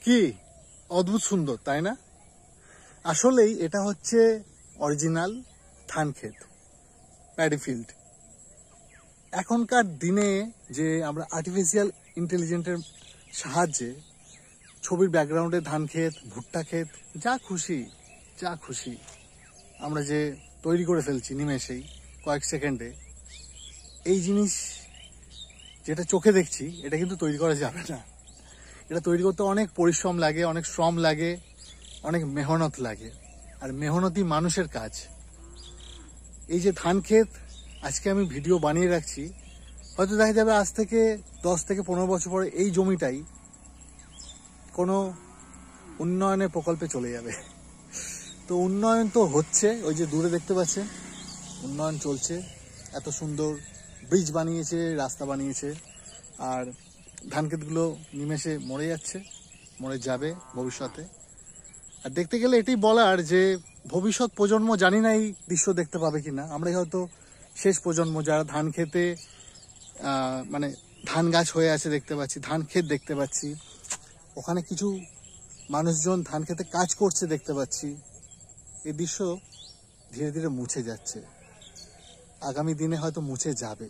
কি অদ্ভুত সুন্দর, তাই না? আসলেই এটা হচ্ছে অরিজিনাল ধান ক্ষেত, প্যাডি ফিল্ড। এখনকার দিনে যে আমরা আর্টিফিশিয়াল ইন্টেলিজেন্সের সাহায্যে ছবির ব্যাকগ্রাউন্ডে ধান ক্ষেত, ভুট্টা ক্ষেত, যা খুশি আমরা যে তৈরি করে ফেলছি নিমেষেই, কয়েক সেকেন্ডে, এই জিনিস যেটা চোখে দেখছি এটা কিন্তু তৈরি করা যাবে না। এটা তৈরি করতে অনেক পরিশ্রম লাগে, অনেক শ্রম লাগে, অনেক মেহনত লাগে, আর মেহনতি মানুষের কাজ। এই যে ধান ক্ষেত আজকে আমি ভিডিও বানিয়ে রাখছি, হয়তো দেখা যাবে আজ থেকে 10 থেকে 15 বছর পরে এই জমিটাই কোনো উন্নয়নের প্রকল্পে চলে যাবে। তো উন্নয়ন তো হচ্ছে, ওই যে দূরে দেখতে পাচ্ছেন উন্নয়ন চলছে, এত সুন্দর ব্রিজ বানিয়েছে, রাস্তা বানিয়েছে, আর ধান ক্ষেতগুলো নিমেষে মরে যাচ্ছে, মরে যাবে ভবিষ্যতে। আর দেখতে গেলে এটাই বলার যে ভবিষ্যৎ প্রজন্ম জানি না এই দৃশ্য দেখতে পাবে কিনা। আমরাই হয়তো শেষ প্রজন্ম যারা ধান খেতে মানে ধান গাছ হয়ে আছে দেখতে পাচ্ছি, ধান ক্ষেত দেখতে পাচ্ছি, ওখানে কিছু মানুষজন ধান খেতে কাজ করছে দেখতে পাচ্ছি। এই দৃশ্য ধীরে ধীরে মুছে যাচ্ছে, আগামী দিনে হয়তো মুছে যাবে।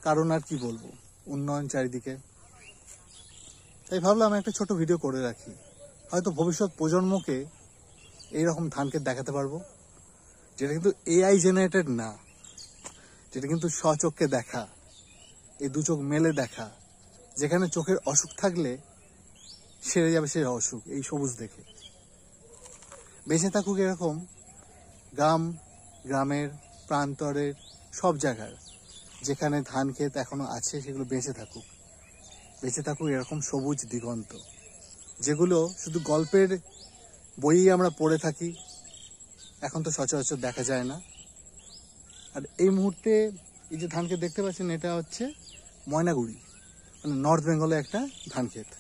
কারণ আর কি বলবো, উন্নয়ন চারিদিকে। তাই ভাবলাম একটা ছোট ভিডিও করে রাখি, হয়তো ভবিষ্যৎ প্রজন্মকে এইরকম ধান ক্ষেত দেখাতে পারবো, যেটা কিন্তু এআই জেনারেটেড না, যেটা কিন্তু স্বচক্ষে দেখা, এই দু চোখ মেলে দেখা, যেখানে চোখের অসুখ থাকলে সেরে যাবে সেই অসুখ এই সবুজ দেখে। বেঁচে থাকুক এরকম গ্রামের প্রান্তরের সব জায়গার যেখানে ধান ক্ষেত এখনো আছে, সেগুলো বেঁচে থাকুক এরকম সবুজ দিগন্ত, যেগুলো শুধু গল্পের বইই আমরা পড়ে থাকি, এখন তো সচরাচর দেখা যায় না। আর এই মুহূর্তে এই যে ধান ক্ষেত দেখতে পাচ্ছেন, এটা হচ্ছে ময়নাগুড়ি, মানে নর্থ বেঙ্গলে একটা ধান ক্ষেত।